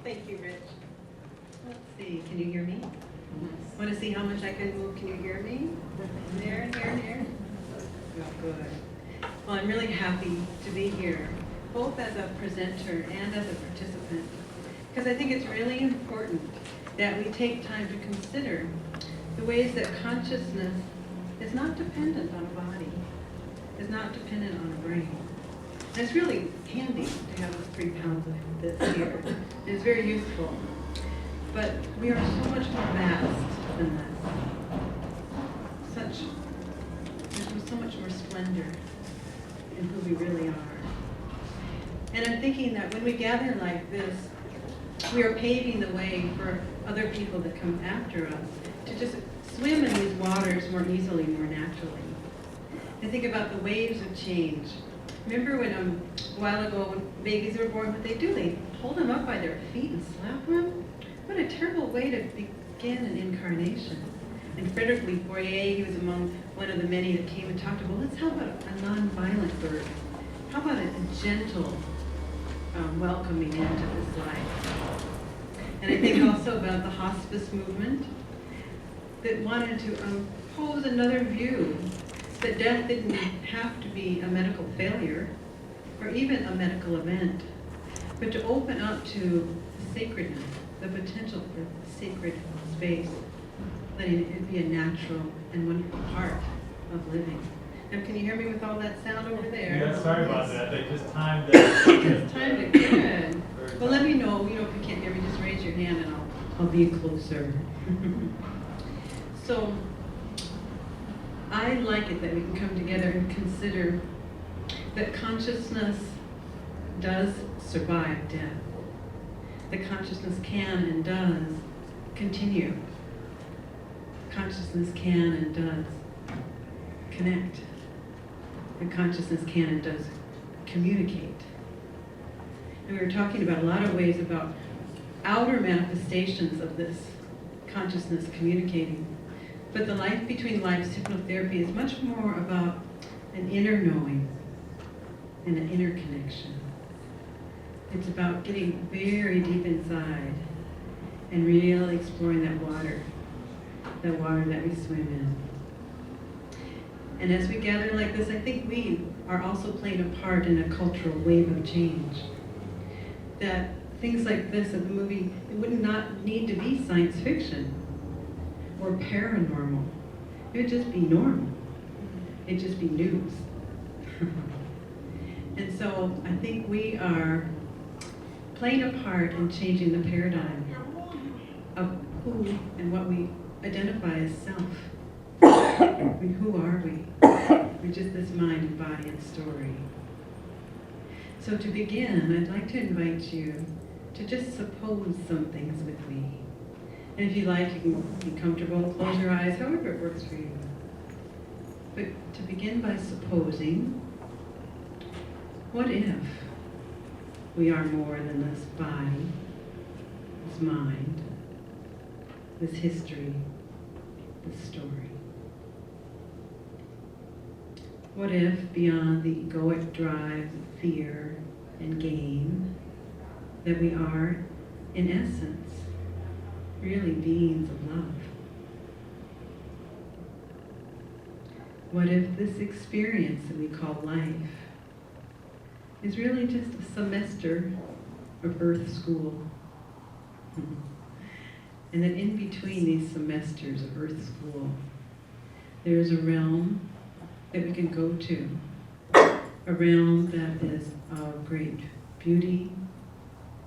Thank you, Rich. Let's see, can you hear me? Want to see how much I can move? Can you hear me? There. Oh, good. Well, I'm really happy to be here, both as a presenter and as a participant, because I think it's really important that we take time to consider the ways that consciousness is not dependent on a body, is not dependent on a brain. And it's really handy to have 3 pounds of this here. It's very useful. But we are so much more vast than this. There's so much more splendor in who we really are. And I'm thinking that when we gather like this, we are paving the way for other people that come after us to just swim in these waters more easily, more naturally. And think about the waves of change. Remember when a while ago when babies were born, what they do? They hold them up by their feet and slap them? What a terrible way to begin an incarnation. And Frederick Lee Fourier, he was among one of the many that came and talked about, well, let's how about a non-violent birth? How about a gentle welcoming into this life? And I think also about the hospice movement that wanted to pose another view, that death didn't have to be a medical failure or even a medical event, but to open up to the sacredness, the potential for sacred space, letting it be a natural and wonderful part of living. Now, can you hear me with all that sound over there? Yeah, sorry about that. They just timed that. It's timed it good. Well, let me know, if you can't hear me, just raise your hand and I'll be closer. So, I like it that we can come together and consider that consciousness does survive death. That consciousness can and does continue. Consciousness can and does connect. And consciousness can and does communicate. And we were talking about a lot of ways about outer manifestations of this consciousness communicating. But the Life Between Lives hypnotherapy is much more about an inner knowing and an inner connection. It's about getting very deep inside and really exploring that water that we swim in. And as we gather like this, I think we are also playing a part in a cultural wave of change. That things like this in the movie, it would not need to be science fiction or paranormal. It would just be normal. It'd just be news. And so I think we are playing a part in changing the paradigm of who and what we identify as self. I mean, who are we? We're just this mind and body and story. So to begin, I'd like to invite you to just suppose some things with me. And if you like, you can be comfortable, close your eyes, however it works for you. But to begin by supposing, what if we are more than this body, this mind, this history, this story? What if beyond the egoic drive, fear, and gain, that we are, in essence, really beings of love? What if this experience that we call life is really just a semester of Earth School? And that in between these semesters of Earth School, there's a realm that we can go to, a realm that is of great beauty,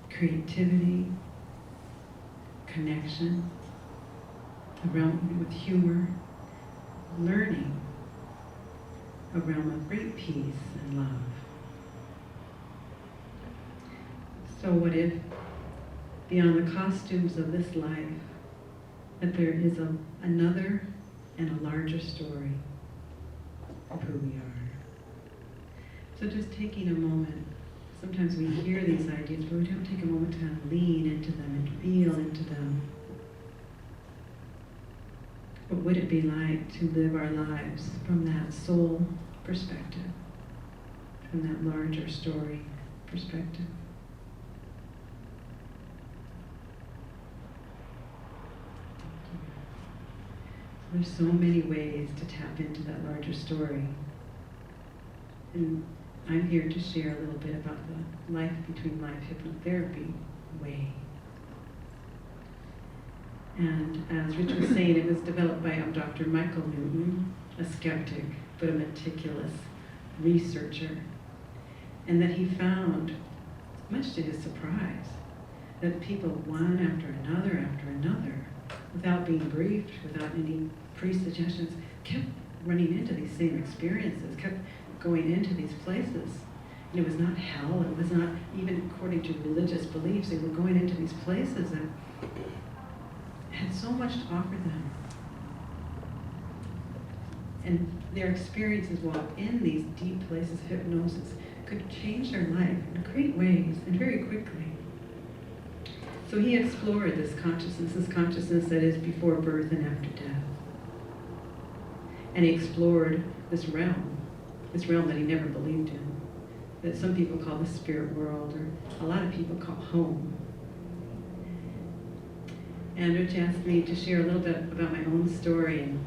creativity, connection, a realm with humor, learning, a realm of great peace and love. So what if, beyond the costumes of this life, that there is another and a larger story of who we are? So just taking a moment. Sometimes we hear these ideas, but we don't take a moment to lean into them and feel into them. What would it be like to live our lives from that soul perspective, from that larger story perspective? There's so many ways to tap into that larger story. And I'm here to share a little bit about the Life Between Life hypnotherapy way. And as Rich was saying, it was developed by Dr. Michael Newton, a skeptic, but a meticulous researcher. And that he found, much to his surprise, that people one after another, without being briefed, without any pre-suggestions, kept running into these same experiences, kept going into these places. And it was not hell, it was not even according to religious beliefs, they were going into these places that had so much to offer them. And their experiences while in these deep places of hypnosis could change their life in great ways and very quickly. So he explored this consciousness that is before birth and after death. And he explored this realm that he never believed in, that some people call the spirit world, or a lot of people call home. And Rich asked me to share a little bit about my own story. And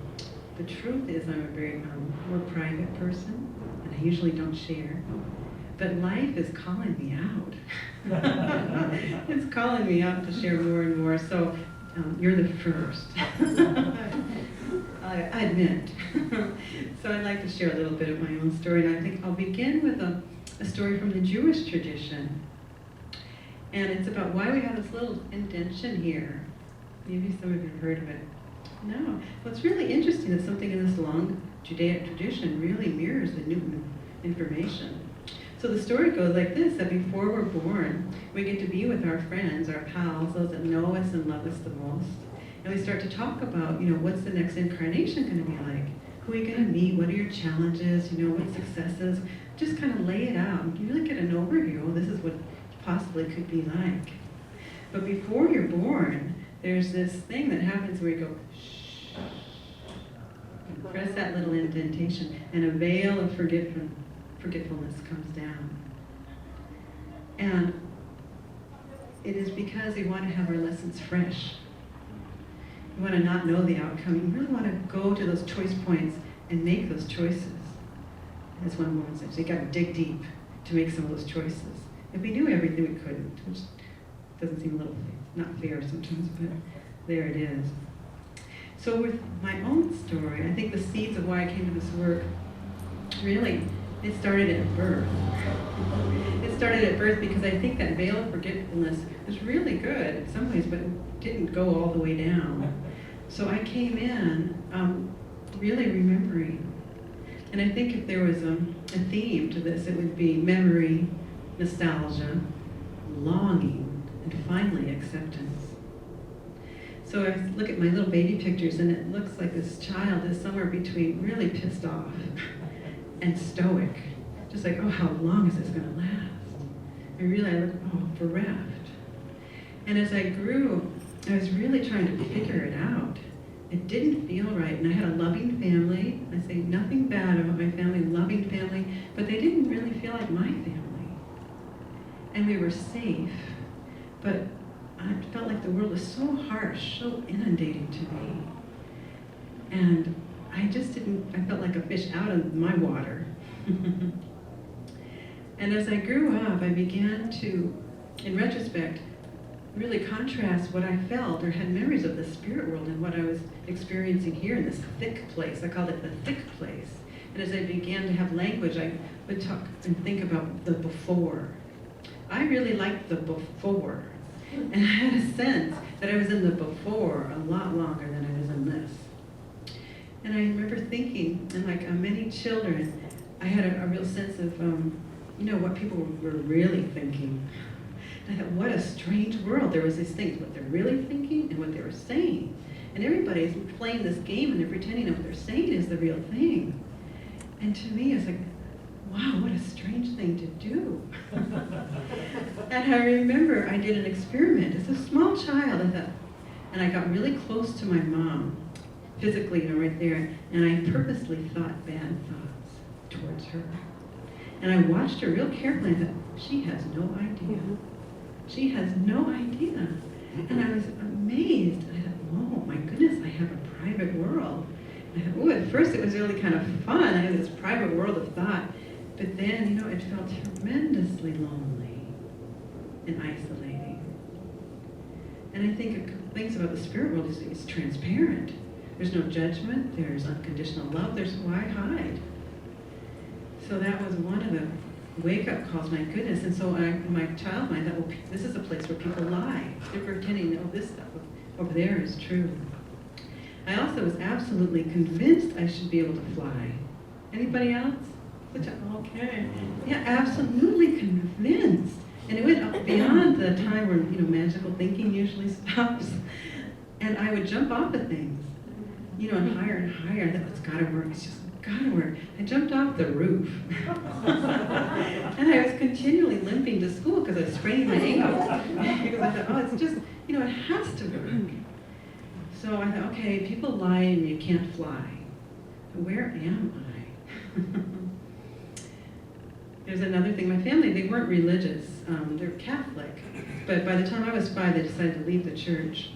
the truth is I'm a very more private person, and I usually don't share. But life is calling me out. It's calling me out to share more and more. So you're the first. I admit. So I'd like to share a little bit of my own story. And I think I'll begin with a story from the Jewish tradition. And it's about why we have this little indention here. Maybe some of you have heard of it. No. Well, it's really interesting that something in this long Judaic tradition really mirrors the Newton information. So the story goes like this, that before we're born, we get to be with our friends, our pals, those that know us and love us the most. And we start to talk about, what's the next incarnation going to be like? Who are you going to meet? What are your challenges? What successes? Just kind of lay it out. You really get an overview. Oh, this is what possibly could be like. But before you're born, there's this thing that happens where you go, shh. You press that little indentation, and a veil of forgetfulness comes down. And it is because we want to have our lessons fresh. We want to not know the outcome. You really want to go to those choice points and make those choices. As one woman said, you got to dig deep to make some of those choices. If we knew everything, we couldn't, which doesn't seem a little not fair sometimes, but there it is. So with my own story, I think the seeds of why I came to this work, really, it started at birth. It started at birth because I think that veil of forgetfulness was really good in some ways, but it didn't go all the way down. So I came in really remembering. And I think if there was a theme to this, it would be memory, nostalgia, longing, and finally acceptance. So I look at my little baby pictures, and it looks like this child is somewhere between really pissed off and stoic. Just like, oh, how long is this going to last? And really, I look, bereft. And as I grew, I was really trying to figure it out. It didn't feel right, and I had a loving family. I say nothing bad about my family, loving family, but they didn't really feel like my family. And we were safe, but I felt like the world was so harsh, so inundating to me. And I felt like a fish out of my water. And as I grew up, I began to, in retrospect, really contrast what I felt or had memories of the spirit world and what I was experiencing here in this thick place. I called it the thick place. And as I began to have language, I would talk and think about the before. I really liked the before. And I had a sense that I was in the before a lot longer than I was in this. And I remember thinking, and like many children, I had a real sense of, what people were really thinking. And I thought, what a strange world. There was these things, what they're really thinking and what they were saying. And everybody's playing this game and they're pretending that what they're saying is the real thing. And to me, it's like, wow, what a strange thing to do. And I remember I did an experiment as a small child, and I got really close to my mom, physically, right there, and I purposely thought bad thoughts towards her. And I watched her real carefully and thought, she has no idea. She has no idea. And I was amazed. I thought, oh my goodness, I have a private world. I thought, oh, at first it was really kind of fun. I had this private world of thought. But then, you know, it felt tremendously lonely and isolating. And I think a couple things about the spirit world is it's transparent. There's no judgment, there's unconditional love, there's why hide? So that was one of the wake-up calls, my goodness. And so in my child mind, I thought, well, this is a place where people lie. They're pretending, oh, this stuff over there is true. I also was absolutely convinced I should be able to fly. Anybody else? Okay. Yeah, absolutely convinced. And it went up beyond the time where, you know, magical thinking usually stops. And I would jump off of things, you know, and higher and higher. I thought, it's gotta work, it's just gotta work. I jumped off the roof. And I was continually limping to school because I was spraining my ankles. Because I thought, oh, it's just, you know, it has to work. So I thought, okay, people lie and you can't fly. Where am I? There's another thing, my family, they weren't religious, they're Catholic, but by the time I was 5, they decided to leave the church.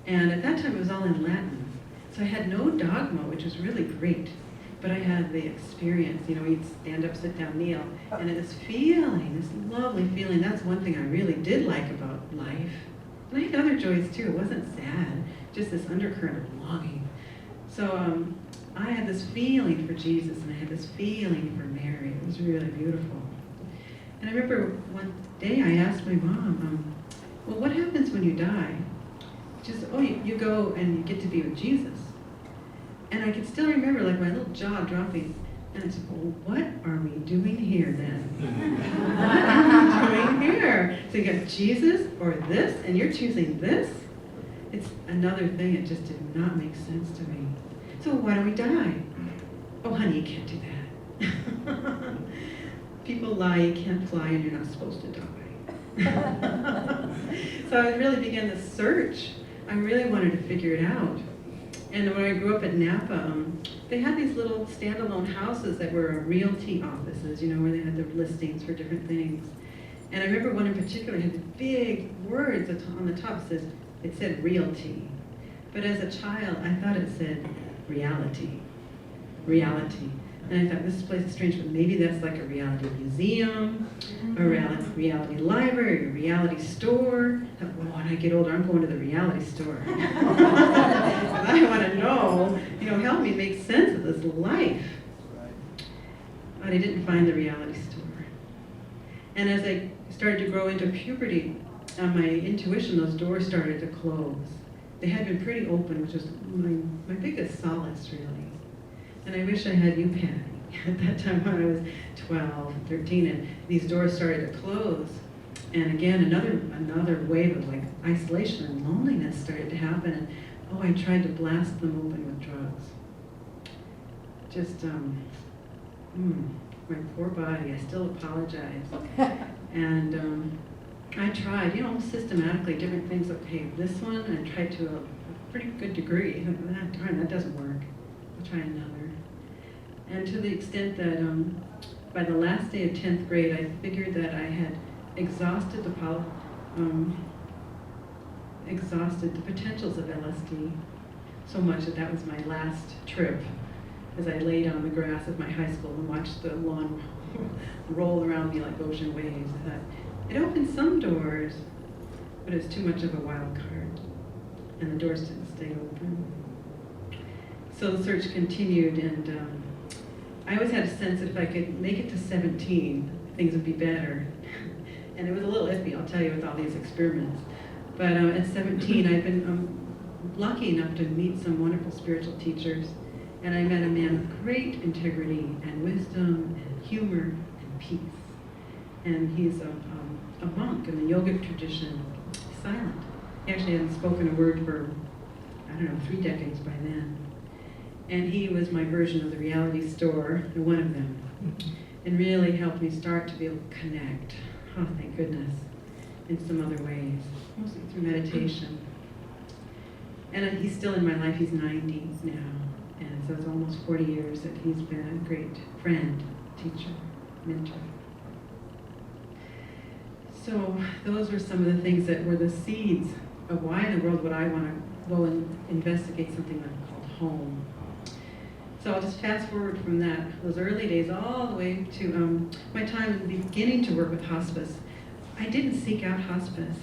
And at that time, it was all in Latin. So I had no dogma, which was really great, but I had the experience, you know, you'd stand up, sit down, kneel, and this feeling, this lovely feeling, that's one thing I really did like about life. And I had other joys too, it wasn't sad, just this undercurrent of longing. So I had this feeling for Jesus, and I had this feeling for Mary. It was really beautiful. And I remember one day I asked my mom, well, what happens when you die? Just, oh, you go and you get to be with Jesus. And I could still remember, like, my little jaw dropping. And I said, well, what are we doing here then? What are we doing here? So you got Jesus or this, and you're choosing this? It's another thing, it just did not make sense to me. So why don't we die? Oh, honey, you can't do that. People lie, you can't fly, and you're not supposed to die. So I really began this search. I really wanted to figure it out. And when I grew up at Napa, they had these little standalone houses that were realty offices, you know, where they had their listings for different things. And I remember one in particular had the big words on the top. It said realty. But as a child, I thought it said reality. Reality. And I thought, this place is strange, but maybe that's like a reality museum, a reality library, a reality store. I thought, well, when I get older, I'm going to the reality store. I want to know, you know, help me make sense of this life. But I didn't find the reality store. And as I started to grow into puberty, my intuition, those doors started to close. They had been pretty open, which was my biggest solace, really. And I wish I had you, Patty, at that time when I was 12, 13, and these doors started to close. And again, another wave of like isolation and loneliness started to happen. And oh, I tried to blast them open with drugs. Just, my poor body, I still apologize. And I tried, you know, systematically different things. Okay, this one, I tried to a pretty good degree. Darn, that doesn't work. I'll try another. And to the extent that by the last day of 10th grade, I figured that I had exhausted the potentials of LSD so much that was my last trip. As I laid on the grass of my high school and watched the lawn roll around me like ocean waves, I thought, it opened some doors, but it was too much of a wild card, and the doors didn't stay open. So the search continued, and I always had a sense that if I could make it to 17, things would be better. And it was a little iffy, I'll tell you, with all these experiments. But at 17, I'd been lucky enough to meet some wonderful spiritual teachers, and I met a man of great integrity and wisdom and humor and peace. And he's a monk in the yogic tradition, silent. He actually hadn't spoken a word for, 3 decades by then. And he was my version of the reality store, one of them, and really helped me start to be able to connect, oh thank goodness, in some other ways, mostly through meditation. And he's still in my life, he's 90 now, and so it's almost 40 years that he's been a great friend, teacher, mentor. So those were some of the things that were the seeds of why in the world would I want to go and investigate something called home. So I'll just fast forward from those early days all the way to my time beginning to work with hospice. I didn't seek out hospice,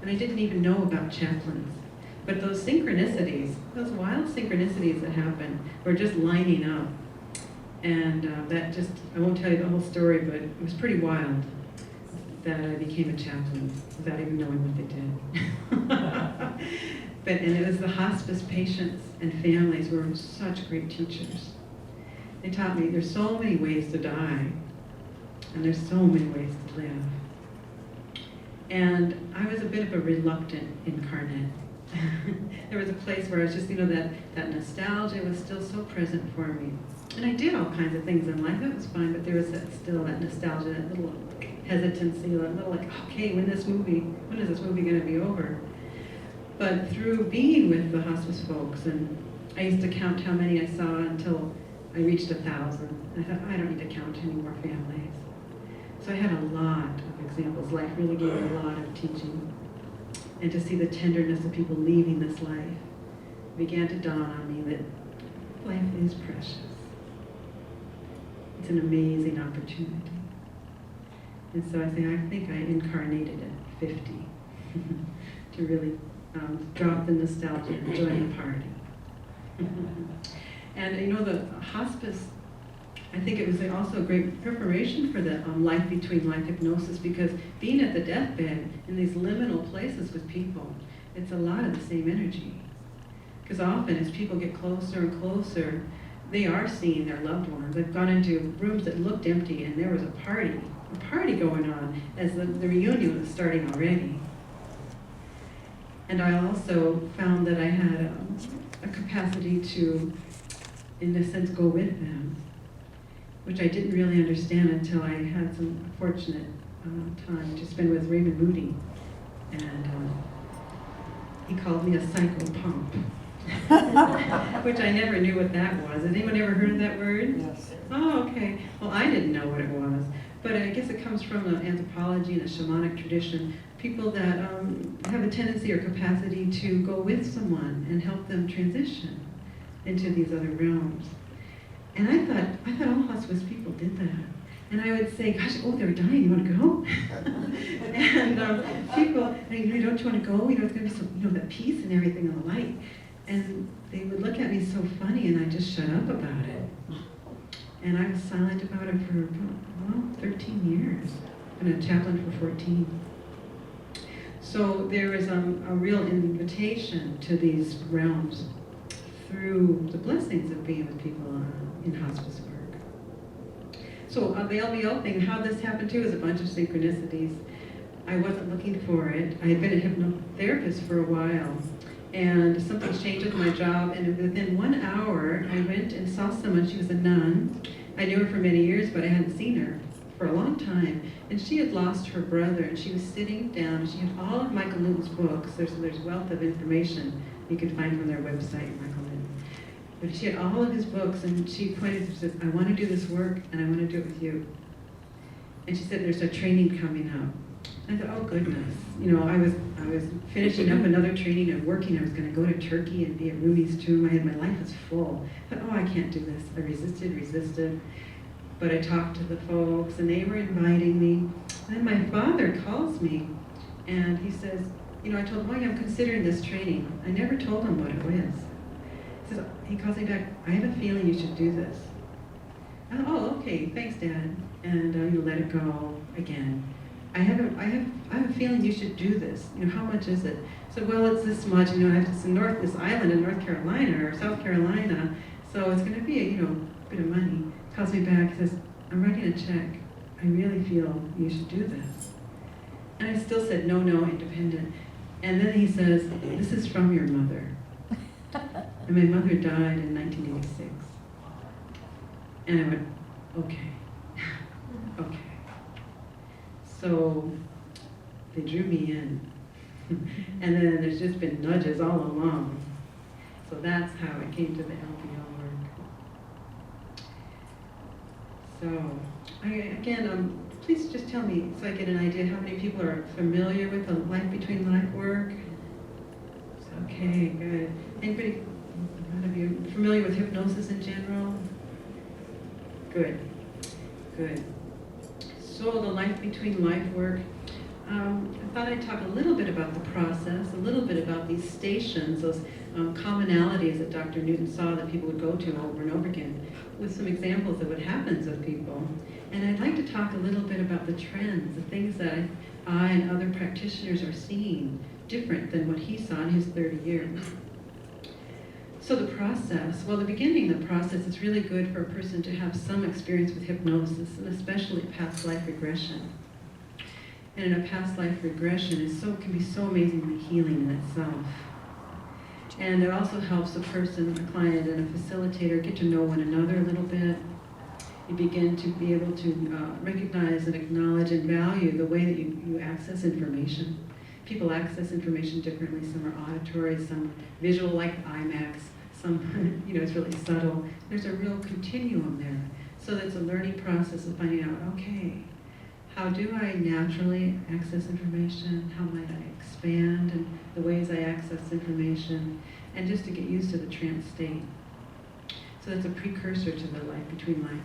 and I didn't even know about chaplains. But those synchronicities, those wild synchronicities that happen, were just lining up. And that just, I won't tell you the whole story, but it was pretty wild that I became a chaplain without even knowing what they did. And it was the hospice patients and families who were such great teachers. They taught me there's so many ways to die, and there's so many ways to live. And I was a bit of a reluctant incarnate. There was a place where I was just, that nostalgia was still so present for me. And I did all kinds of things in life, that was fine, but there was still that nostalgia, that little hesitancy, that little like, okay, when is this movie gonna be over? But through being with the hospice folks, and I used to count how many I saw until I reached 1,000. I thought, I don't need to count any more families. So I had a lot of examples. Life really gave me a lot of teaching. And to see the tenderness of people leaving this life, it began to dawn on me that life is precious. It's an amazing opportunity. And so I think I incarnated at 50 to really drop the nostalgia and join the party. And the hospice, I think it was also a great preparation for the life between life hypnosis, because being at the deathbed in these liminal places with people, it's a lot of the same energy. Because often as people get closer and closer, they are seeing their loved ones. I've gone into rooms that looked empty and there was a party going on as the reunion was starting already. And I also found that I had a capacity to, in a sense, go with them, which I didn't really understand until I had some fortunate time to spend with Raymond Moody. And he called me a psycho-pump, which I never knew what that was. Has anyone ever heard of that word? Yes. Oh, okay. Well, I didn't know what it was. But I guess it comes from the anthropology and the shamanic tradition. People that have a tendency or capacity to go with someone and help them transition into these other realms. And I thought all hospice people did that. And I would say, gosh, oh, they're dying, you want to go? And people, don't you want to go? It's going to be so, the peace and everything and the light. And they would look at me so funny, and I just shut up about it. And I was silent about it for, 13 years. I've been a chaplain for 14. So there was a real invitation to these realms through the blessings of being with people in hospice work. So the LBL thing, how this happened too, is a bunch of synchronicities. I wasn't looking for it. I had been a hypnotherapist for a while, and something changed with my job, and within 1 hour, I went and saw someone. She was a nun. I knew her for many years, but I hadn't seen her for a long time. And she had lost her brother, and she was sitting down. She had all of Michael Newton's books. There's wealth of information you can find from their website, Michael Newton. But she had all of his books, and she pointed and said, I want to do this work, and I want to do it with you. And she said, there's a training coming up. And I thought, oh goodness. I was finishing up another training and working. I was going to go to Turkey and be at Rumi's tomb. My life was full. I thought, oh, I can't do this. I resisted. But I talked to the folks, and they were inviting me. And then my father calls me, and he says, I told him, I'm considering this training. I never told him what it was. He calls me back, I have a feeling you should do this. Oh, okay, thanks, Dad. And you let it go again. I have a feeling you should do this. How much is it? So, well, it's this much. It's this island in North Carolina or South Carolina, so it's going to be a bit of money. Calls me back, says, I'm writing a check. I really feel you should do this. And I still said, no, independent. And then he says, this is from your mother. And my mother died in 1986. And I went, okay. So they drew me in. And then there's just been nudges all along. So that's how it came to the LBL work. So, please just tell me, so I get an idea, how many people are familiar with the life between life work? Okay, good. Anybody? Are you familiar with hypnosis in general? Good, good. So the life between life work. I thought I'd talk a little bit about the process, a little bit about these stations, those commonalities that Dr. Newton saw that people would go to over and over again, with some examples of what happens with people. And I'd like to talk a little bit about the trends, the things that I and other practitioners are seeing different than what he saw in his 30 years. So the process, well, the beginning of the process is really good for a person to have some experience with hypnosis, and especially past life regression. And in a past life regression can be so amazingly healing in itself. And it also helps a person, a client, and a facilitator get to know one another a little bit. You begin to be able to recognize and acknowledge and value the way that you access information. People access information differently. Some are auditory, some visual, like IMAX. Some, it's really subtle. There's a real continuum there. So it's a learning process of finding out, okay, how do I naturally access information? How might I expand in the ways I access information? And just to get used to the trance state. So that's a precursor to the life between life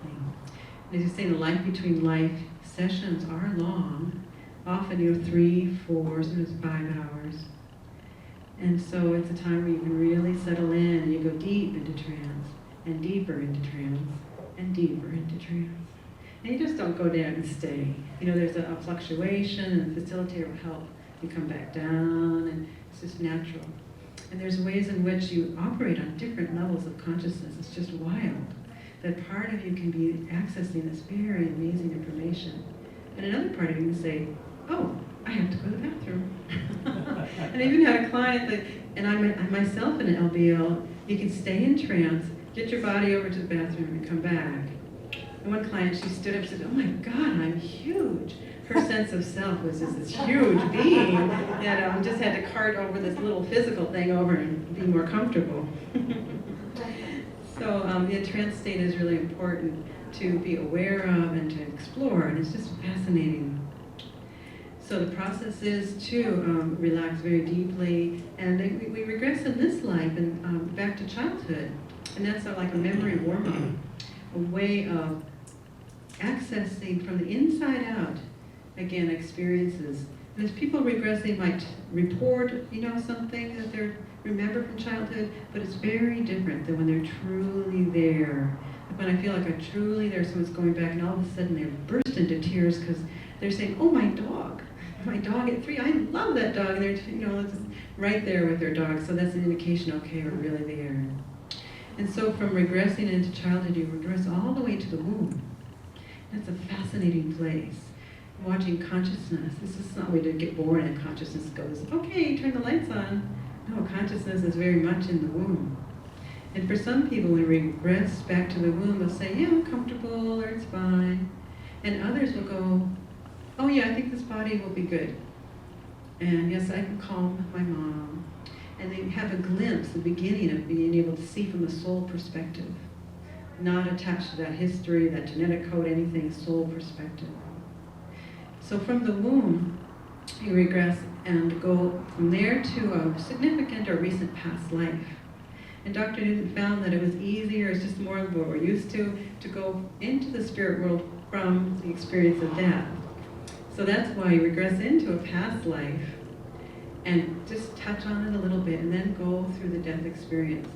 thing. And as you say, the life between life sessions are long, often 3, 4, sometimes 5 hours. And so it's a time where you can really settle in and you go deep into trance, and deeper into trance, and deeper into trance. And you just don't go down and stay. There's a fluctuation, and the facilitator will help you come back down, and it's just natural. And there's ways in which you operate on different levels of consciousness. It's just wild. That part of you can be accessing this very amazing information. And another part of you can say, oh, I have to go to the bathroom. And I even had a client that, and I'm myself in an LBL, you can stay in trance, get your body over to the bathroom and come back. And one client, she stood up and said, oh my God, I'm huge. Her sense of self was just this huge being that just had to cart over this little physical thing over and be more comfortable. So the trance state is really important to be aware of and to explore, and it's just fascinating. So the process is to relax very deeply, and we regress in this life and back to childhood, and that's like a memory warm-up, a way of accessing from the inside out, again, experiences. And as people regress, they might report, something that they remember from childhood, but it's very different than when they're truly there. When I feel like I'm truly there, someone's going back, and all of a sudden they burst into tears because they're saying, oh, my dog at 3, I love that dog. And they're, just right there with their dog. So that's an indication, okay, we're really there. And so from regressing into childhood, you regress all the way to the womb. That's a fascinating place. Watching consciousness. This is not a way to get born and consciousness goes, okay, turn the lights on. No, consciousness is very much in the womb. And for some people, when we regress back to the womb, they'll say, yeah, I'm comfortable, or it's fine. And others will go, oh yeah, I think this body will be good. And yes, I can calm my mom. And they have a glimpse, the beginning of being able to see from the soul perspective. Not attached to that history, that genetic code, anything, soul perspective. So from the womb, you regress and go from there to a significant or recent past life. And Dr. Newton found that it was easier, it's just more of what we're used to go into the spirit world from the experience of death. So that's why you regress into a past life and just touch on it a little bit and then go through the death experience,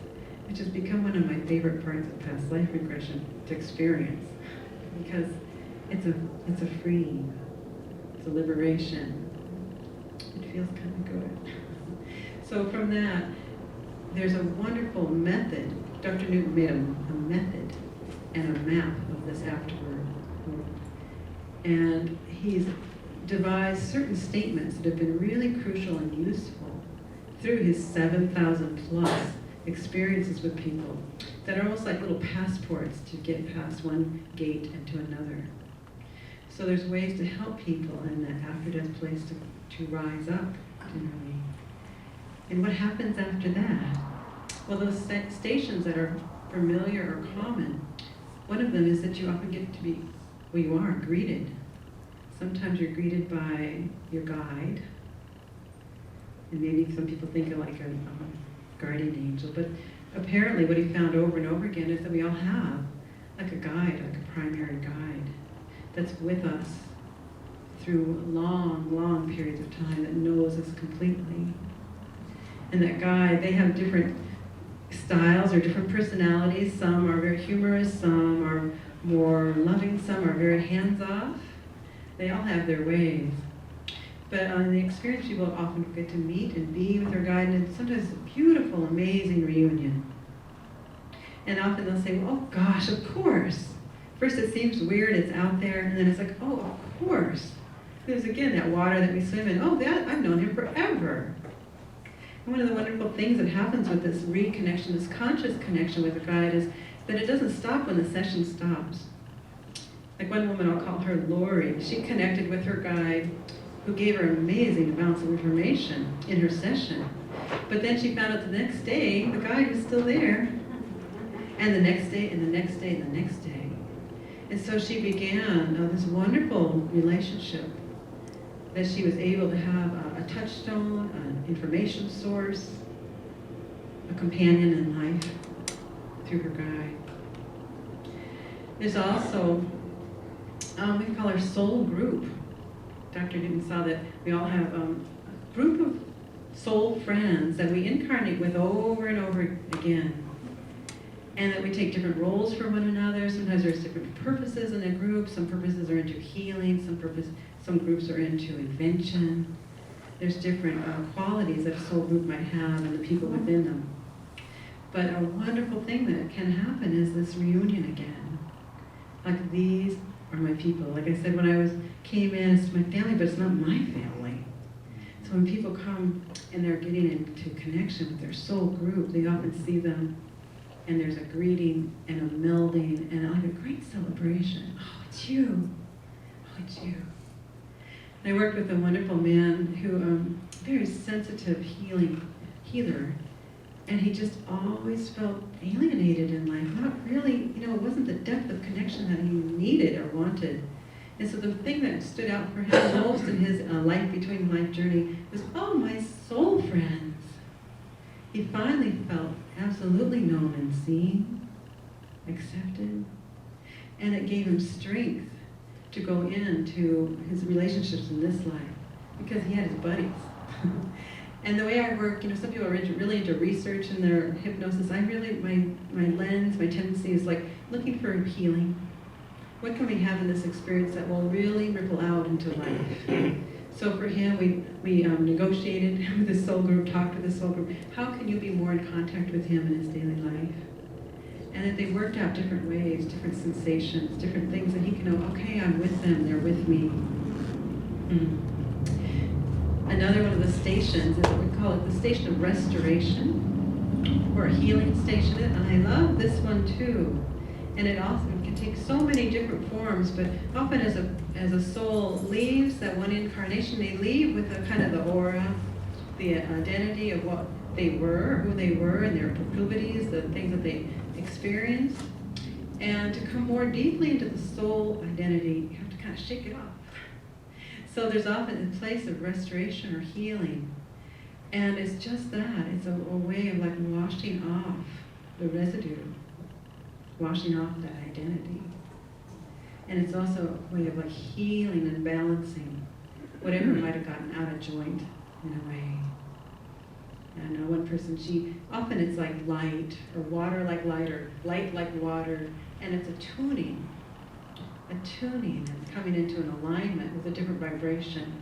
which has become one of my favorite parts of past life regression to experience, because it's a freeing, it's a liberation. It feels kind of good. So from that, there's a wonderful method. Dr. Newton made a method and a map of this afterward. And he's devised certain statements that have been really crucial and useful through his 7,000 plus experiences with people that are almost like little passports to get past one gate and to another. So there's ways to help people in that after-death place to rise up, generally. And what happens after that? Well, those stations that are familiar or common, one of them is that you often get to be, well, you are greeted. Sometimes you're greeted by your guide, and maybe some people think of like a guardian angel, but apparently what he found over and over again is that we all have like a guide, like a primary guide that's with us through long, long periods of time, that knows us completely. And that guide, they have different styles or different personalities. Some are very humorous, some are more loving, some are very hands-off. They all have their ways. But in the experience, people often get to meet and be with their guide, and sometimes it's a beautiful, amazing reunion. And often they'll say, well, oh gosh, of course. First it seems weird, it's out there, and then it's like, oh, of course. There's again that water that we swim in. Oh, that I've known him forever. And one of the wonderful things that happens with this reconnection, this conscious connection with a guide, is that it doesn't stop when the session stops. Like one woman, I'll call her Lori, she connected with her guide who gave her amazing amounts of information in her session. But then she found out the next day, the guide was still there. And the next day, and the next day, and the next day. And so she began this wonderful relationship that she was able to have a touchstone, an information source, a companion in life through her guide. There's also, we can call our soul group. Dr. Newton saw that we all have a group of soul friends that we incarnate with over and over again. And that we take different roles for one another. Sometimes there's different purposes in a group. Some purposes are into healing. Some groups are into invention. There's different qualities that a soul group might have and the people within them. But a wonderful thing that can happen is this reunion again. Like, these are my people. Like I said, when I came in, it's my family, but it's not my family. So when people come and they're getting into connection with their soul group, they often see them, and there's a greeting and a melding and like a great celebration. Oh, it's you. Oh, it's you. And I worked with a wonderful man who, very sensitive healer, and he just always felt alienated in life. Not really, it wasn't the depth of connection that he needed or wanted. And so the thing that stood out for him most in his life between life journey was, oh, my soul friends. He finally felt absolutely known and seen, accepted, and it gave him strength to go into his relationships in this life because he had his buddies. And the way I work, some people are really into research and their hypnosis. I really, my lens, my tendency is like looking for healing. What can we have in this experience that will really ripple out into life? So for him, we negotiated with the soul group, talked to the soul group. How can you be more in contact with him in his daily life? And that they worked out different ways, different sensations, different things that he can know, okay, I'm with them, they're with me. Another one of the stations is what we call it the station of restoration, or a healing station. And I love this one too. And it also can take so many different forms, but often as a soul leaves that one incarnation, they leave with a kind of the aura, the identity of what they were, who they were, and their proclivities, the things that they experienced. And to come more deeply into the soul identity, you have to kind of shake it off. So there's often a place of restoration or healing. And it's just that. It's a way of like washing off the residue, washing off that identity. And it's also a way of like healing and balancing whatever might have gotten out of joint in a way. And I know one person, often it's like light, or water like light, or light like water, and it's a tuning that's coming into an alignment with a different vibration.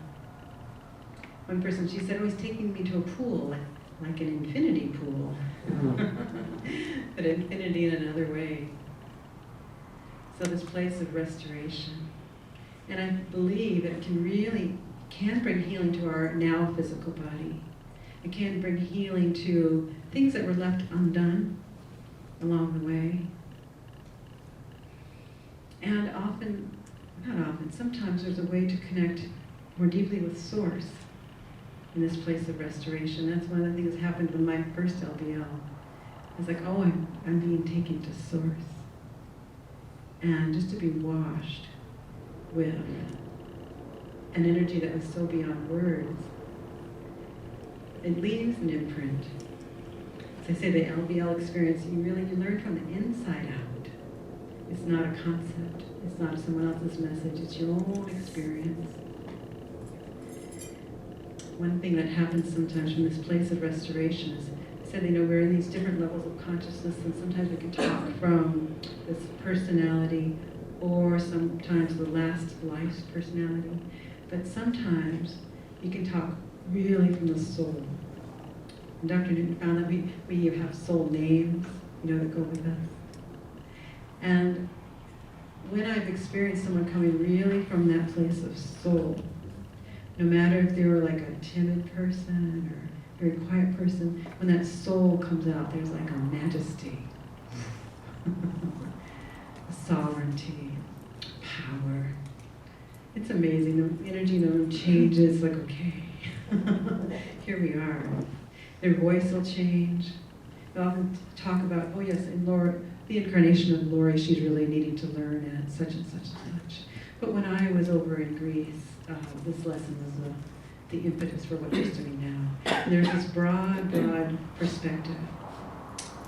One person, she said, oh, he's taking me to a pool, like an infinity pool, but infinity in another way. So this place of restoration. And I believe it can bring healing to our now physical body. It can bring healing to things that were left undone along the way. And sometimes there's a way to connect more deeply with Source in this place of restoration. That's one of the things that happened with my first LBL. It's like, oh, I'm being taken to Source. And just to be washed with an energy that was so beyond words, it leaves an imprint. as I say, the LBL experience, you learn from the inside out. It's not a concept. It's not someone else's message. It's your own experience. One thing that happens sometimes from this place of restoration is, I said, we're in these different levels of consciousness, and sometimes we can talk from this personality, or sometimes the last life's personality. But sometimes you can talk really from the soul. And Dr. Newton found that we have soul names, that go with us. And when I've experienced someone coming really from that place of soul, no matter if they were like a timid person or a very quiet person, when that soul comes out, there's like a majesty, a sovereignty, power. It's amazing. The energy in the room changes, like, okay, here we are. Their voice will change. They often talk about, oh yes, in Laura, the incarnation of Lori, she's really needing to learn at such and such and such. But when I was over in Greece, this lesson was the impetus for what she's doing now. And there's this broad perspective.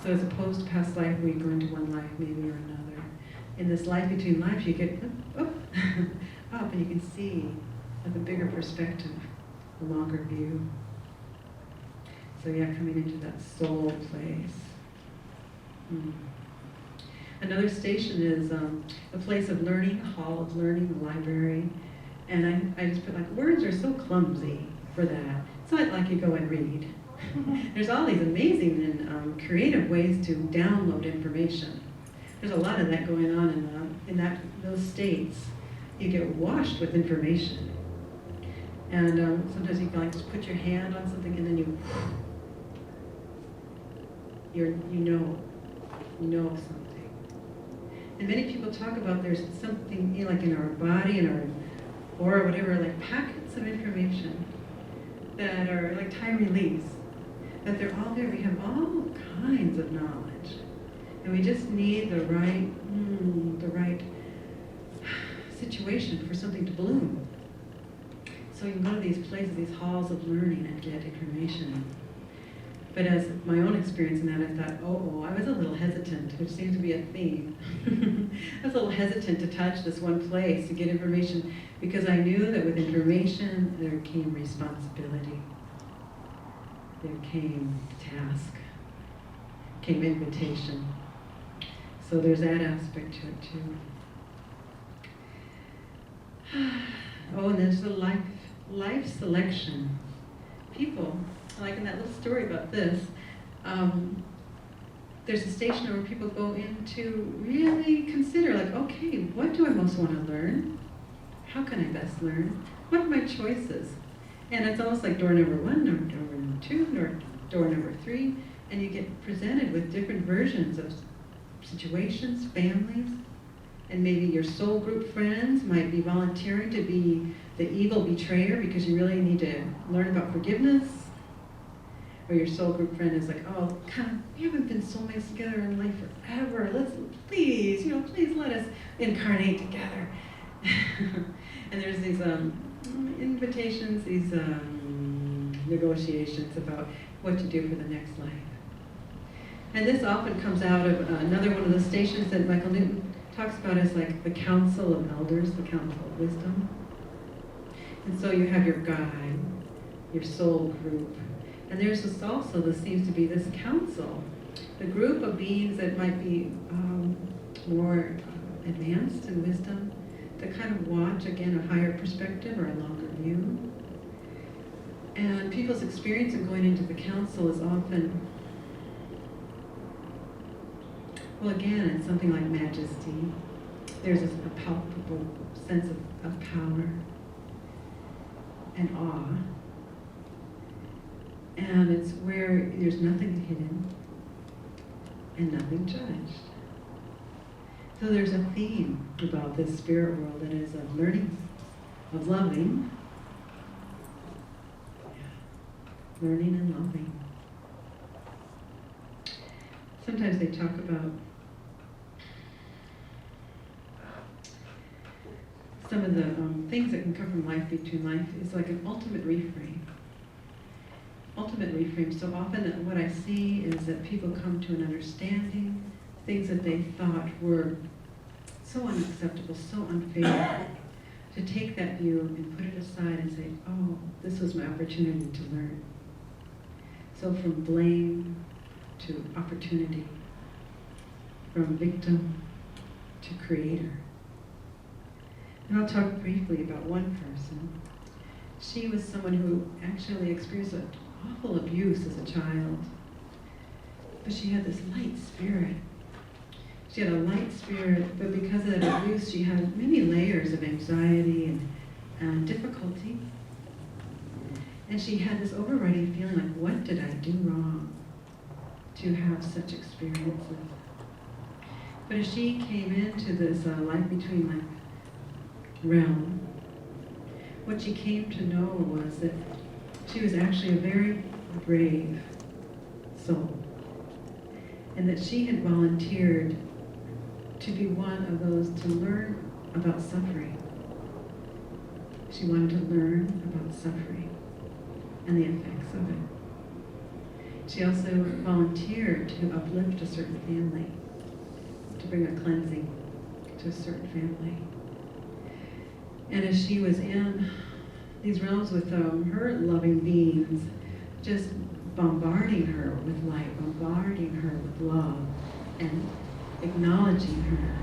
So as opposed to past life, we go into one life maybe or another. In this life between lives, you get up, up, and you can see like a bigger perspective, a longer view. So yeah, coming into that soul place. Another station is a place of learning, a hall of learning, a library. And I just put like, words are so clumsy for that. It's not like you go and read. There's all these amazing and creative ways to download information. There's a lot of that going on in those states. You get washed with information. And sometimes you can like just put your hand on something and then you know something. And many people talk about there's something like in our body, in our aura, whatever, like packets of information that are like time release, that they're all there. We have all kinds of knowledge. And we just need the right situation for something to bloom. So you can go to these places, these halls of learning and get information. But as my own experience in that, I thought, I was a little hesitant, which seems to be a theme. I was a little hesitant to touch this one place to get information because I knew that with information there came responsibility. There came task, came invitation. So there's that aspect to it too. And there's the life selection. People, like in that little story about this, there's a station where people go in to really consider, like, okay, what do I most want to learn? How can I best learn? What are my choices? And it's almost like door number 1, door number 2, door number 3, and you get presented with different versions of situations, families, and maybe your soul group friends might be volunteering to be the evil betrayer because you really need to learn about forgiveness. Or your soul group friend is like, oh, God, we haven't been soulmates together in life forever. Please let us incarnate together. And there's these invitations, these negotiations about what to do for the next life. And this often comes out of another one of the stations that Michael Newton talks about as like the council of elders, the council of wisdom. And so you have your guide, your soul group, and there's this seems to be this council, the group of beings that might be more advanced in wisdom, that kind of watch, again, a higher perspective or a longer view. And people's experience of going into the council is often, well, again, it's something like majesty. There's a palpable sense of power and awe. And it's where there's nothing hidden and nothing judged. So there's a theme about this spirit world that is of learning, of loving, learning and loving. Sometimes they talk about some of the things that can come from life between life is like an ultimate reframe. ultimate reframe. So often what I see is that people come to an understanding, things that they thought were so unacceptable, so unfair, to take that view and put it aside and say, oh, this was my opportunity to learn. So from blame to opportunity, from victim to creator. And I'll talk briefly about one person. She was someone who actually experienced an awful abuse as a child, but she had this light spirit. She had a light spirit, but because of that abuse, she had many layers of anxiety and difficulty. And she had this overriding feeling like, what did I do wrong to have such experiences? But as she came into this life between life realm, what she came to know was that she was actually a very brave soul, and that she had volunteered to be one of those to learn about suffering. She wanted to learn about suffering and the effects of it. She also volunteered to uplift a certain family, to bring a cleansing to a certain family. And as she was in these realms with her loving beings, just bombarding her with light, bombarding her with love, and acknowledging her,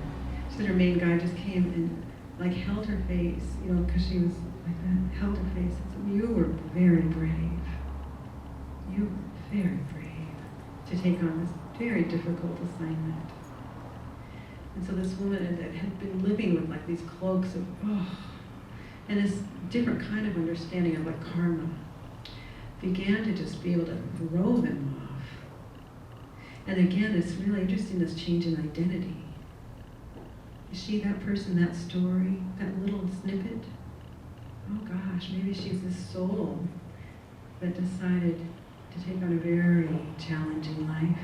so that her main guide just came and like held her face, because she was like that, held her face and said, you were very brave. You were very brave to take on this very difficult assignment. And so this woman that had been living with like these cloaks of, and this different kind of understanding of like karma, began to just be able to throw them off. And again, it's really interesting, this change in identity. Is she that person, that story, that little snippet? Oh gosh, maybe she's this soul that decided to take on a very challenging life,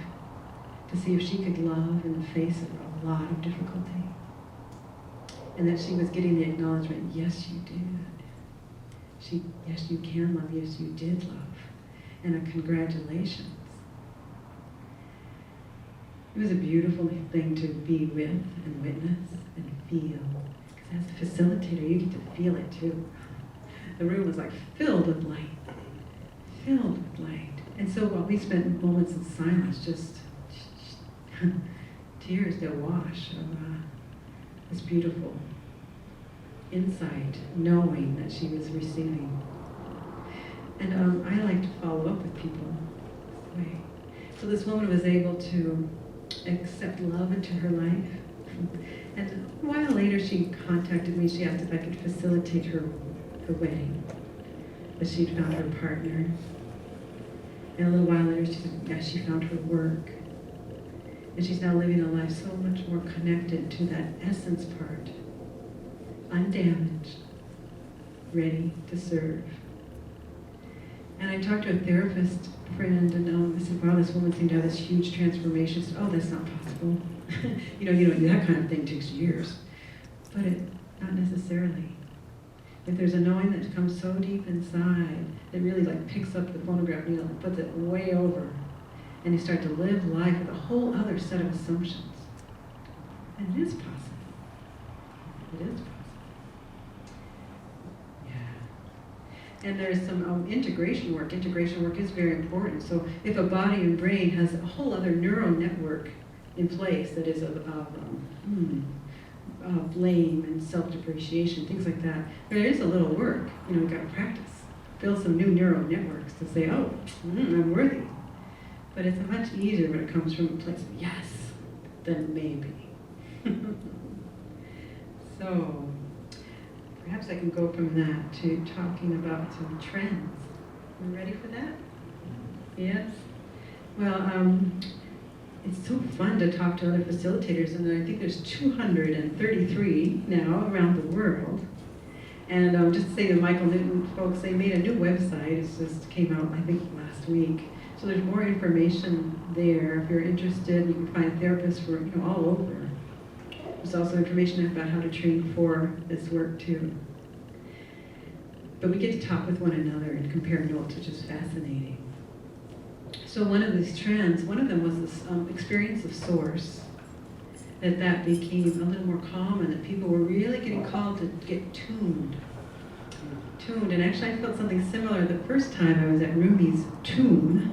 to see if she could love in the face of a lot of difficulty. And that she was getting the acknowledgement, yes, you did. Yes, you can love, yes, you did love. And a congratulations. It was a beautiful thing to be with and witness and feel. Because as a facilitator, you get to feel it too. The room was like filled with light, filled with light. And so while we spent moments in silence, just tears that wash of this beautiful insight, knowing that she was receiving. And I like to follow up with people this way. So this woman was able to accept love into her life. And a while later she contacted me, she asked if I could facilitate her wedding, that she'd found her partner. And a little while later she said, yeah, she found her work. And she's now living a life so much more connected to that essence part, undamaged, ready to serve. And I talked to a therapist friend, and I said, wow, this woman seemed to have this huge transformation. She said, oh, that's not possible. That kind of thing takes years. But not necessarily. If there's a knowing that comes so deep inside, that really like picks up the phonograph needle and puts it way over, and you start to live life with a whole other set of assumptions. And it is possible. It is possible. Yeah. And there's some integration work. Integration work is very important. So if a body and brain has a whole other neural network in place that is of blame and self-depreciation, things like that, there is a little work. You've got to practice. Build some new neural networks to say, oh, I'm worthy. But it's much easier when it comes from a place of yes, than maybe. So perhaps I can go from that to talking about some trends. You ready for that? Yes? Well, it's so fun to talk to other facilitators, and I think there's 233 now around the world. And just to say the Michael Newton folks, they made a new website. It just came out, I think, last week. So there's more information there. If you're interested, you can find therapists for all over. There's also information about how to train for this work too. But we get to talk with one another and compare notes, which is fascinating. So one of these trends, one of them was this experience of source, that became a little more common, that people were really getting called to get tuned. And actually I felt something similar the first time I was at Rumi's tomb.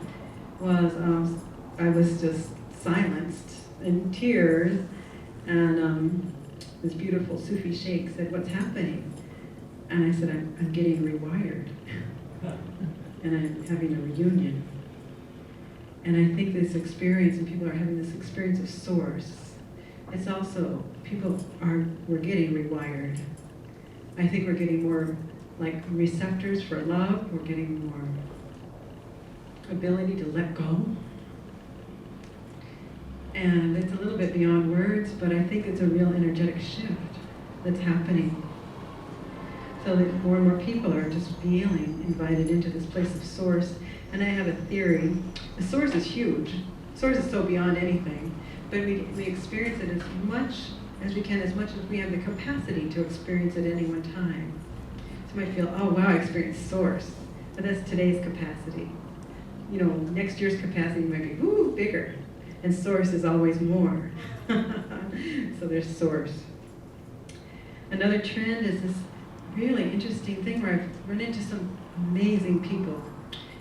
I was just silenced in tears, and this beautiful Sufi sheikh said, "What's happening?" And I said, I'm getting rewired, and I'm having a reunion. And I think this experience, and people are having this experience of source, it's also, we're getting rewired. I think we're getting more like receptors for love, we're getting more ability to let go. And it's a little bit beyond words, but I think it's a real energetic shift that's happening. So that more and more people are just feeling invited into this place of source. And I have a theory. The source is huge. Source is so beyond anything. But we experience it as much as we can, as much as we have the capacity to experience it at any one time. So you might feel, oh wow, I experienced source. But that's today's capacity. You know, next year's capacity might be, ooh, bigger. And source is always more. So there's source. Another trend is this really interesting thing where I've run into some amazing people,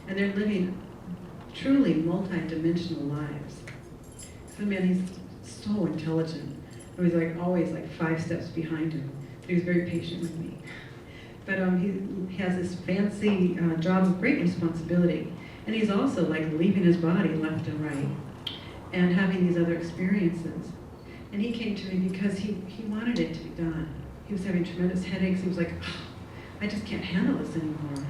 and they're living truly multi-dimensional lives. Some man, he's so intelligent. I was always 5 steps behind him, but he was very patient with me. But he has this fancy job of great responsibility, and he's also leaving his body left and right, and having these other experiences. And he came to me because he wanted it to be done. He was having tremendous headaches. He was like, oh, I just can't handle this anymore.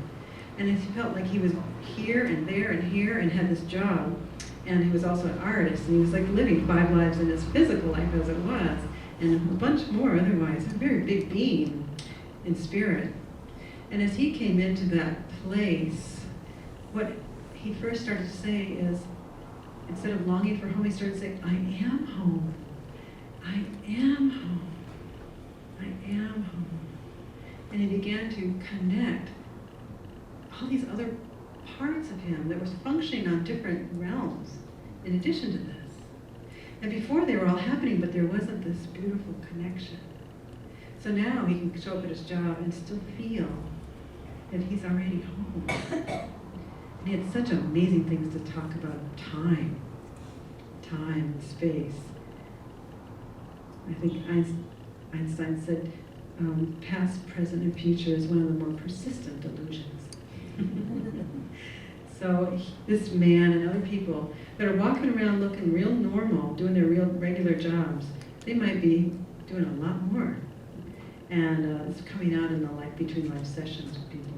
And he felt like he was here and there and here and had this job. And he was also an artist. And he was living 5 lives in his physical life as it was, and a bunch more otherwise. A very big being in spirit. And as he came into that place, what he first started to say is, instead of longing for home, he started saying, I am home. I am home. I am home. And he began to connect all these other parts of him that was functioning on different realms in addition to this. And before they were all happening, but there wasn't this beautiful connection. So now he can show up at his job and still feel that he's already home. And he had such amazing things to talk about. Time and space. I think Einstein said, past, present, and future is one of the more persistent illusions. So this man and other people that are walking around looking real normal, doing their real regular jobs, they might be doing a lot more. And it's coming out in the between life sessions with people.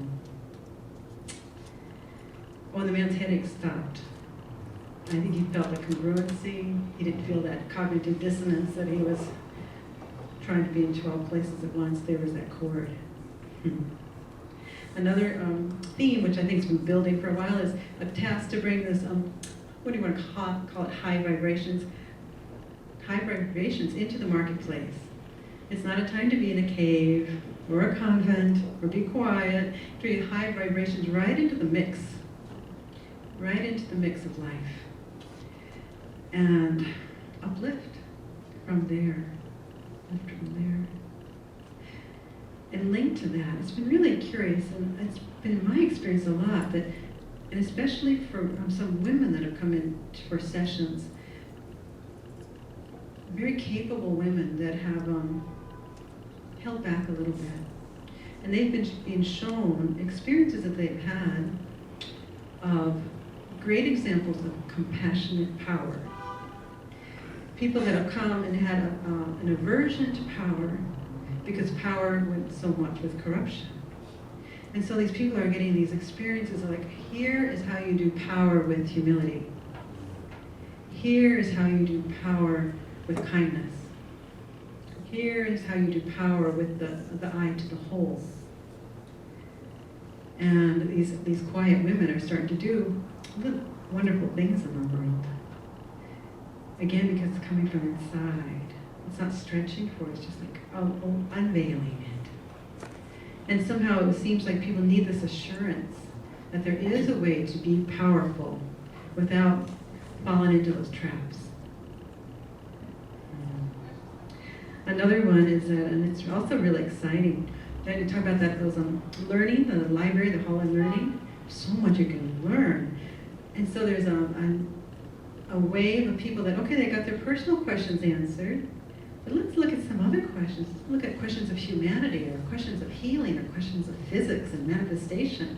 Oh, the man's headache stopped. I think he felt the congruency. He didn't feel that cognitive dissonance that he was trying to be in 12 places at once. There was that chord. Another theme, which I think has been building for a while, is a task to bring this, what do you want to call it, high vibrations into the marketplace. It's not a time to be in a cave or a convent or be quiet. To bring high vibrations right into the mix of life. And uplift from there. And linked to that, it's been really curious, and it's been in my experience a lot, that, and especially for some women that have come in for sessions, very capable women that have held back a little bit. And they've been being shown experiences that they've had of great examples of compassionate power. People that have come and had an aversion to power because power went so much with corruption. And so these people are getting these experiences of here is how you do power with humility. Here is how you do power with kindness. Here is how you do power with the eye to the whole. And these quiet women are starting to do wonderful things in the world. Again, because it's coming from inside. It's not stretching for it, it's just unveiling it. And somehow it seems like people need this assurance that there is a way to be powerful without falling into those traps. Another one is that, and it's also really exciting, that you talk about that, those learning, the library, the hall of learning, so much you can learn. And so there's a wave of people that, okay, they got their personal questions answered, but let's look at some other questions. Let's look at questions of humanity, or questions of healing, or questions of physics and manifestation.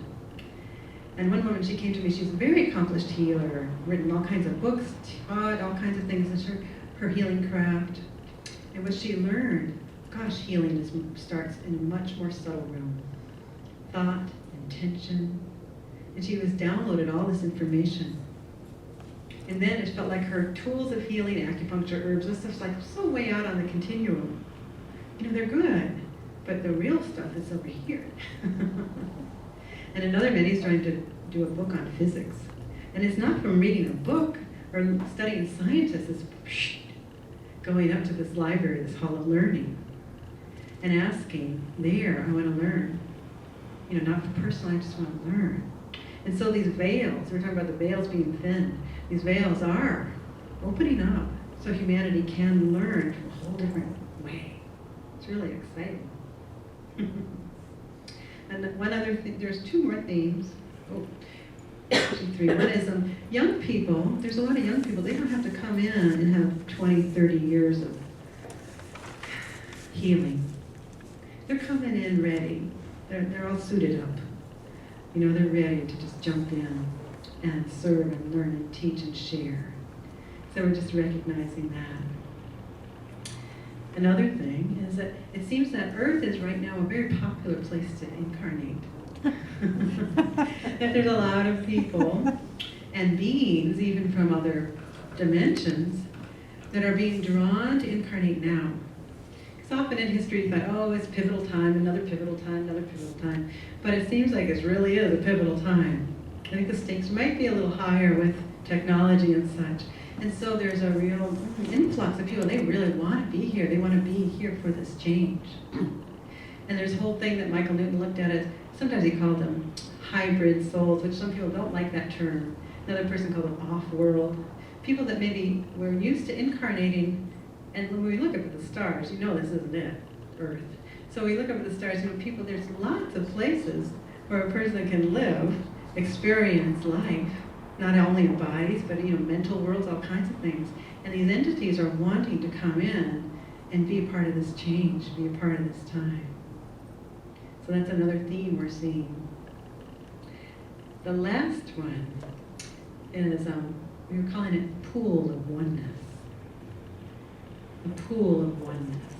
And one woman, she came to me, she's a very accomplished healer, written all kinds of books, taught all kinds of things in her healing craft. And what she learned, gosh, healing starts in a much more subtle realm. Thought, intention. And she was downloaded all this information. And then it felt like her tools of healing, acupuncture, herbs, this stuff's like so way out on the continuum. You know, they're good, but the real stuff is over here. And another man, he's trying to do a book on physics. And it's not from reading a book or studying scientists, it's going up to this library, this hall of learning, and asking, there, I want to learn. You know, not for personal, I just want to learn. And so these veils, we're talking about the veils being thin, these veils are opening up so humanity can learn from a whole different way. It's really exciting. And one other thing, there's two more themes. Oh, actually three. One is young people, there's a lot of young people, they don't have to come in and have 20, 30 years of healing. They're coming in ready. They're all suited up. You know, they're ready to just jump in and serve and learn and teach and share. So we're just recognizing that. Another thing is that it seems that Earth is right now a very popular place to incarnate. That there's a lot of people and beings, even from other dimensions, that are being drawn to incarnate now. Because often in history you thought, oh, it's pivotal time, another pivotal time, another pivotal time. But it seems like it really is a pivotal time. I think the stakes might be a little higher with technology and such. And so there's a real influx of people. They really want to be here. They want to be here for this change. And there's a whole thing that Michael Newton looked at as, sometimes he called them hybrid souls, which some people don't like that term. Another person called them off-world. People that maybe were used to incarnating, and when we look up at the stars, you know this isn't it, Earth. So we look up at the stars, you know, people, there's lots of places where a person can live, experience life, not only in bodies, but, you know, mental worlds, all kinds of things. And these entities are wanting to come in and be a part of this change, be a part of this time. So that's another theme we're seeing. The last one is, we were calling it pool of oneness. The pool of oneness.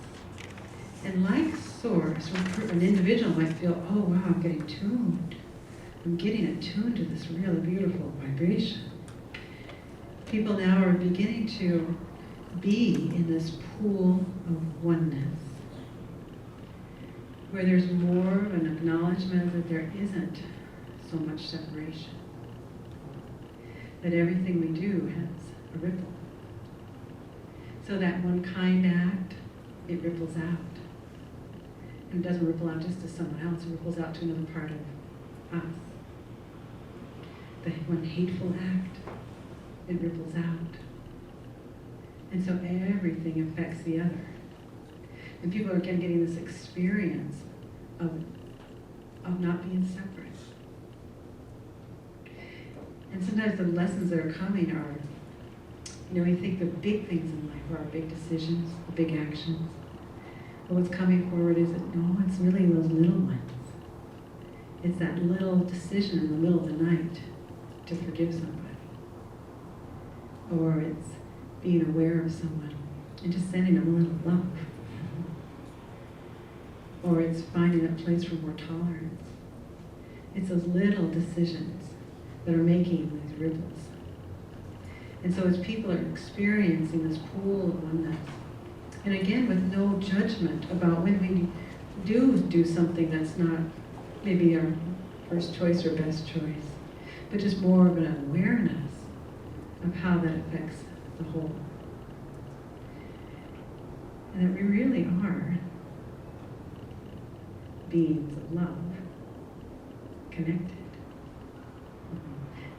And like source, an individual might feel, oh wow, I'm getting tuned. I'm getting attuned to this really beautiful vibration. People now are beginning to be in this pool of oneness, where there's more of an acknowledgement that there isn't so much separation, that everything we do has a ripple. So that one kind act, it ripples out. And it doesn't ripple out just to someone else, it ripples out to another part of us. The one hateful act, it ripples out. And so everything affects the other. And people are again getting this experience of not being separate. And sometimes the lessons that are coming are, you know, we think the big things in life are our big decisions, the big actions. But what's coming forward is that, no, it's really those little ones. It's that little decision in the middle of the night to forgive somebody. Or it's being aware of someone and just sending them a little love. Or it's finding a place for more tolerance. It's those little decisions that are making these ripples. And so as people are experiencing this pool of oneness, and again with no judgment about when we do something that's not maybe our first choice or best choice, but just more of an awareness of how that affects the whole. And that we really are beings of love, connected.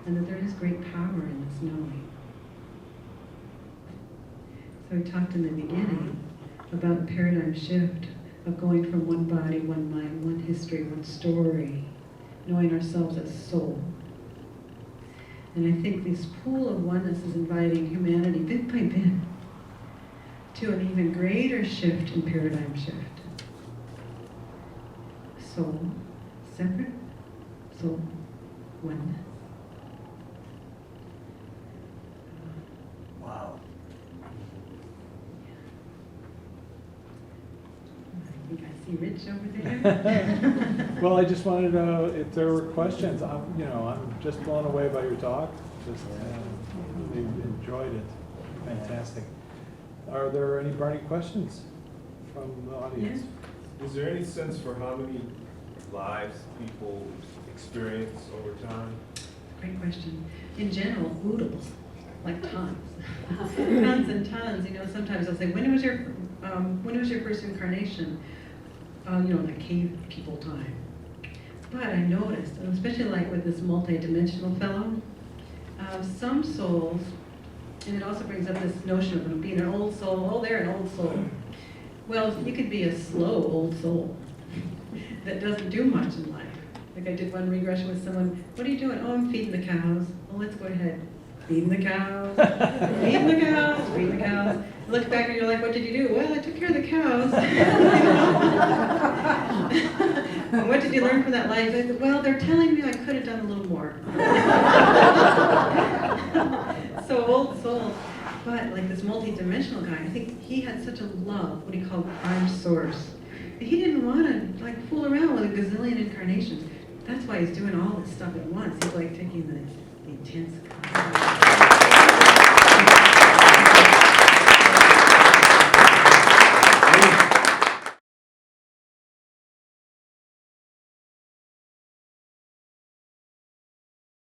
and that there is great power in this knowing. So we talked in the beginning about the paradigm shift of going from one body, one mind, one history, one story, knowing ourselves as soul. And I think this pool of oneness is inviting humanity bit by bit to an even greater shift in paradigm shift. Soul, separate, soul, oneness. Wow. I think I see Rich over there. Well, I just wanted to know if there were questions. I'm just blown away by your talk. Just really enjoyed it. Fantastic. Are there any burning questions from the audience? Is there any sense for how many lives people experience over time? Great question. In general, oodles, like tons, tons and tons. You know, sometimes I'll say, when was your first incarnation? Like cave people time. But I noticed, and especially like with this multi-dimensional fellow, some souls, and it also brings up this notion of them being an old soul. Oh, they're an old soul. Well, you could be a slow old soul that doesn't do much in life. Like I did one regression with someone, what are you doing? Oh, I'm feeding the cows. Oh, let's go ahead. Feeding the cows, feeding the cows, feeding the cows. You look back and you're like, what did you do? Well, I took care of the cows. And what did you learn from that life? I said, well, they're telling me I could have done a little more. So old soul. But like this multi-dimensional guy, I think he had such a love, what he called prime source. He didn't want to like fool around with a gazillion incarnations. That's why he's doing all this stuff at once. He's like taking the intense